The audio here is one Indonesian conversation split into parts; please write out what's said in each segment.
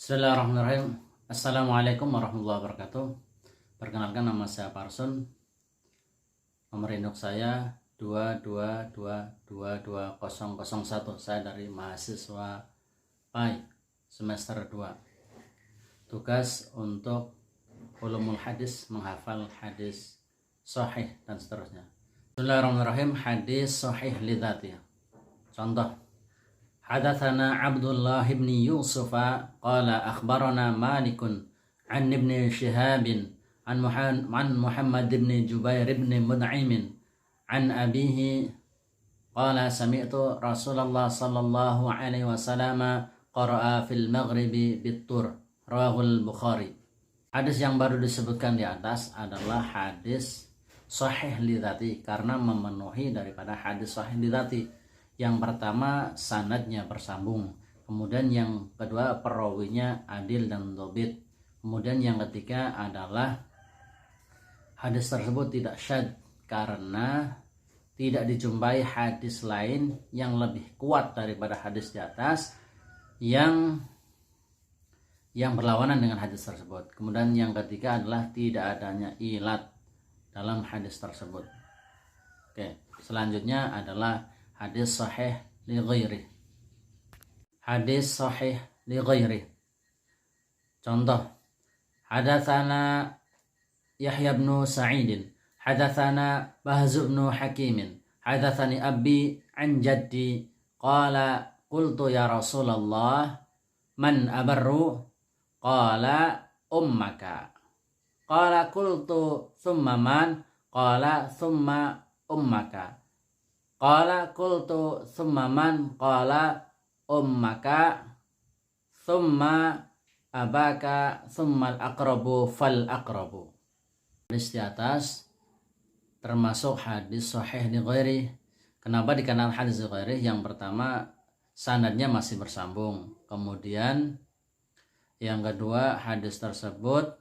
Bismillahirrahmanirrahim. Assalamualaikum warahmatullahi wabarakatuh. Perkenalkan, nama saya Parsun. Nomor induk saya 222222001. Saya dari mahasiswa PAI semester 2. Tugas untuk ulumul hadis, menghafal hadis sahih dan seterusnya. Bismillahirrahmanirrahim. Hadis sahih lidzati. Contoh: Hadatsana Abdullah bin Yusuf qala akhbarana Malik an Ibn Shihab an Muhammad bin Jubair bin Mut'im an abihi qala sami'tu Rasulullah sallallahu alaihi wasallam qara'a fil maghribi bit-tur, rawahul Bukhari. Hadis yang baru disebutkan di atas adalah hadis sahih lidzati karena memenuhi daripada hadis sahih lidzati. Yang pertama, sanadnya bersambung. Kemudian yang kedua, perawinya adil dan dhabit. Kemudian yang ketiga adalah hadis tersebut tidak syadz karena tidak dijumpai hadis lain yang lebih kuat daripada hadis di atas yang berlawanan dengan hadis tersebut. Kemudian yang ketiga adalah tidak adanya ilat dalam hadis tersebut. Oke, selanjutnya adalah hadis sahih li ghairi. Hadis sahih li ghairi. Contoh: hadatsana Yahya bin Sa'id, hadatsana Bahz bin Hakim, hadatsani abi an jaddi qala qultu ya Rasulullah man abarru qala ummaka qala qultu thumma man qala thumma ummaka qala qultu thumma man qala ummaka thumma abaka thumma al-aqrabu fal aqrabu. Hadis di atas termasuk hadis sahih li ghairi. Kenapa dikatakan hadis li ghairi? Yang pertama, sanadnya masih bersambung. Kemudian yang kedua, hadis tersebut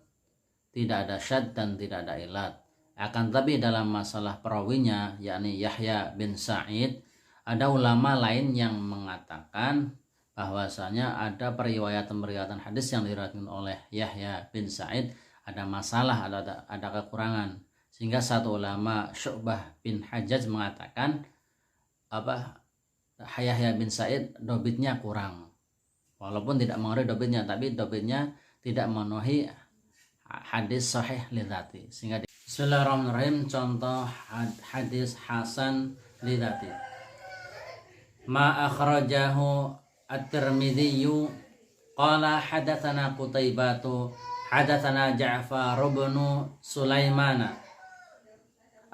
tidak ada syadz dan tidak ada ilat. Akan tetapi dalam masalah perawinya, yakni Yahya bin Sa'id, ada ulama lain yang mengatakan bahwasanya ada periwayatan hadis yang diriwayatkan oleh Yahya bin Sa'id ada masalah, ada kekurangan. Sehingga satu ulama, Syu'bah bin Hajjaj, mengatakan Yahya bin Sa'id dobitnya kurang. Walaupun tidak mengerti dobitnya, tapi dobitnya tidak memenuhi hadis sahih lidzati. Sehingga Bismillahirrahmanirrahim. Contoh hadis hasan lidzati. Ma akhrajahu at-Tirmidzi qala hadatsana Qutaibatu hadatsana Ja'far bin Sulaiman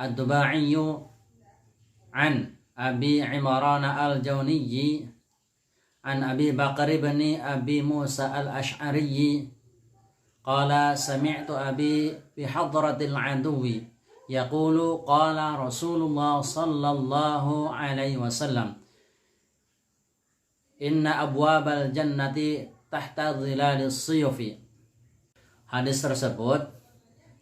ad-Dubai an Abi Imran al-Jawni an Abi Bakar bin Abi Musa al-Ash'ari qala sami'tu abi bi hadratil aduwi yaqulu qala Rasulullah sallallahu alaihi wasallam inna abwabal jannati tahta dhilalis suyufi. Hadis tersebut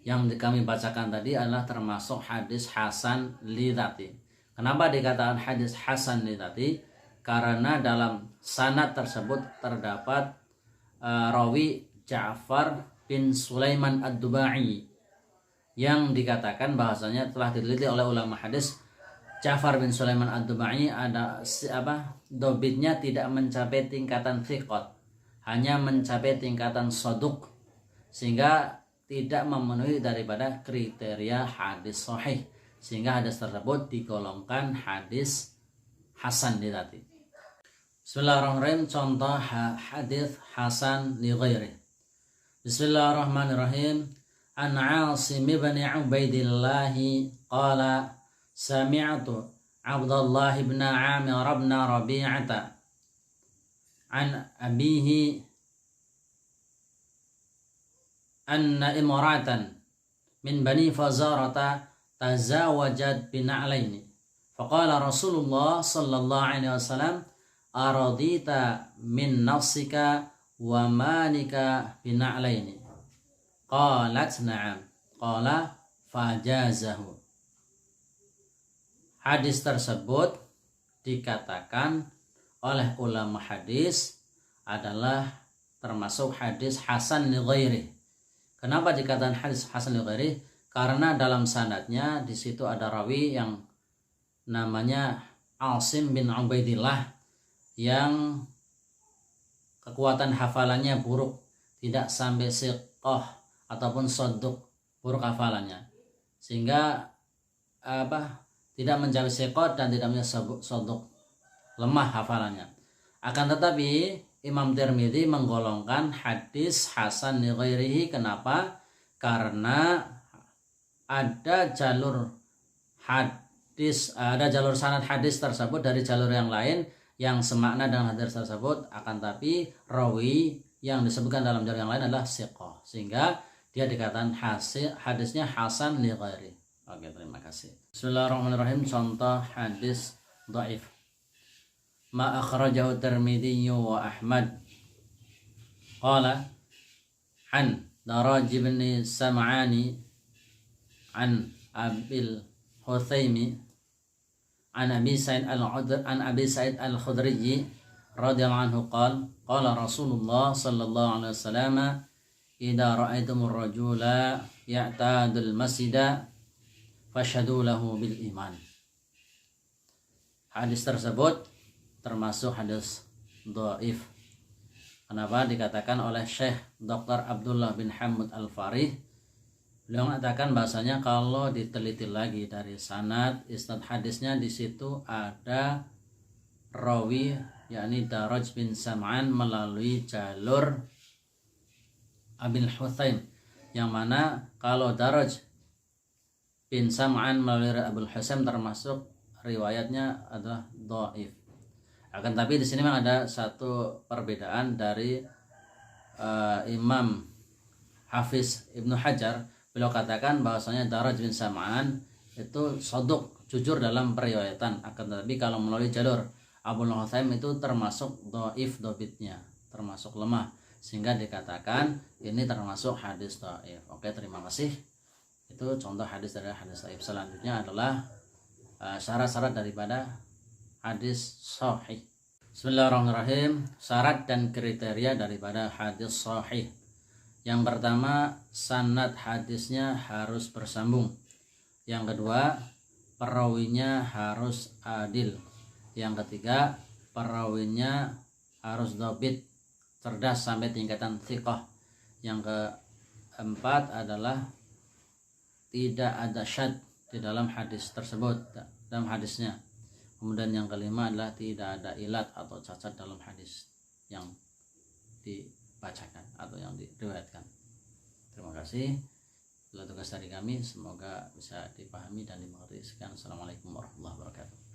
yang kami bacakan tadi adalah termasuk hadis hasan lidzati. Kenapa dikatakan hadis hasan lidzati? Karena dalam sanad tersebut terdapat rawi Ja'far bin Sulaiman ad-Dubai yang dikatakan bahasanya telah diteliti oleh ulama hadis. Ja'far bin Sulaiman ad-Dubai ada dobitnya tidak mencapai tingkatan thiqat, hanya mencapai tingkatan saduq, sehingga tidak memenuhi daripada kriteria hadis sahih, sehingga hadis tersebut digolongkan hadis hasan lidzati. Bismillahirrahmanirrahim. Contoh hadis hasan li ghairi. Bismillahirrahmanirrahim. An Asim bin Ubaidillah qala sami'tu Abdullah bin Amir bin Rabi'ata an abihi anna imratan min bani Fazarata tazawajat bina'laini faqala Rasulullah sallallahu alaihi wasallam aradita min nafsika wa malika bina'laini qalat na'am qala fajazahu. Hadis tersebut dikatakan oleh ulama hadis adalah termasuk hadis hasan li ghairi. Kenapa dikatakan hadis hasan li ghairi? Karena dalam sanadnya di situ ada rawi yang namanya Asim bin Ubaidillah yang kekuatan hafalannya buruk, tidak sampai siqah ataupun soduk, buruk hafalannya, sehingga tidak mencapai siqah dan tidak mencapai soduk, lemah hafalannya. Akan tetapi Imam Tirmidzi menggolongkan hadis hasan li ghairihi. Kenapa? Karena ada jalur sanad hadis tersebut dari jalur yang lain yang semakna dengan hadis tersebut, akan tapi rawi yang disebutkan dalam jalur yang lain adalah siqah, sehingga dia dikatakan hadisnya hasan li ghairi. Oke, terima kasih. Bismillahirrahmanirrahim. Contoh hadis dhaif. Ma akhrajahu Tirmidzi wa Ahmad qala an Daraj bin Sam'ani an Abil Hutsaimi an Abi Sa'id al-Khudri radhiyallahu anhu qala Rasulullah sallallahu alaihi wasallam idza ra'aitumur rajula ya'tadul masjida fashhadu lahu bil iman. Hadis tersebut termasuk hadis dhaif. Kenapa? Dikatakan oleh Syekh Dr. Abdullah bin Hamid Al-Farih. Beliau mengatakan bahasanya kalau diteliti lagi dari sanad isnad hadisnya, di situ ada rawi yakni Daraj bin Sam'an melalui jalur Abil Hutsaim, yang mana kalau Daraj bin Sam'an melalui Abul Hutsaim termasuk riwayatnya adalah dhaif. Akan tapi di sini memang ada satu perbedaan dari Imam Hafiz Ibnu Hajar. Beliau katakan bahwasanya Daraj bin Sam'an itu soduk, jujur dalam periwayatan. Akan tetapi kalau melalui jalur Abul Hutsaim itu termasuk dhaif dobitnya, termasuk lemah, sehingga dikatakan ini termasuk hadis dhaif. Oke, terima kasih. Itu contoh hadis dari hadis dhaif. Selanjutnya adalah syarat-syarat daripada hadis sahih. Bismillahirrahmanirrahim. Syarat dan kriteria daripada hadis sahih. Yang pertama, sanad hadisnya harus bersambung. Yang kedua, perawinya harus adil. Yang ketiga, perawinya harus dhabit, cerdas sampai tingkatan thiqah. Yang keempat adalah tidak ada syad di dalam hadis tersebut, dalam hadisnya. Kemudian yang kelima adalah tidak ada ilat atau cacat dalam hadis yang dibacakan atau yang diriwayatkan. Terima kasih. Itulah tugas dari kami, semoga bisa dipahami dan dimengerti. Sekian, assalamualaikum warahmatullahi wabarakatuh.